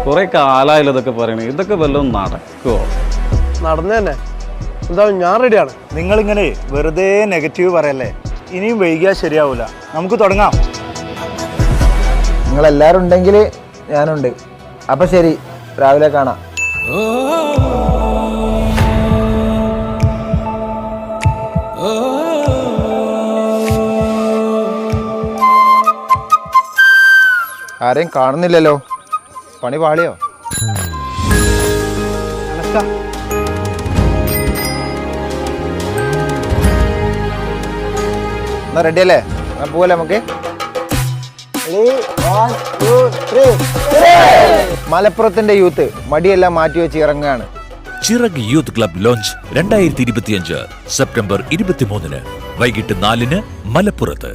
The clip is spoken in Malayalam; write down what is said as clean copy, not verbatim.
കുറെ കാലായാലും ഇതൊക്കെ പറയണേ, ഇതൊക്കെ വല്ലതും നടക്കുമോ? നടന്നു തന്നെ. എന്താ, ഞാൻ റെഡിയാണ്. നിങ്ങളിങ്ങനെ വെറുതെ നെഗറ്റീവ് പറയല്ലേ. ഇനിയും വൈകിയാൽ ശരിയാവൂല. നമുക്ക് തുടങ്ങാം. നിങ്ങളെല്ലാവരും ഉണ്ടെങ്കിൽ ഞാനുണ്ട്. അപ്പം ശരി, രാവിലെ കാണാം. ആരെയും കാണുന്നില്ലല്ലോ. പണി പാളിയോ? എന്നാ റെഡിയല്ലേ? എന്നാ പോവല്ലേ നമുക്ക്? മലപ്പുറത്തിന്റെ യൂത്ത് മടിയെല്ലാം മാറ്റിവെച്ച് ഇറങ്ങുകയാണ്. ചിറക് യൂത്ത് ക്ലബ് ലോഞ്ച് 2025 സെപ്റ്റംബർ 23 വൈകിട്ട് 4 മലപ്പുറത്ത്.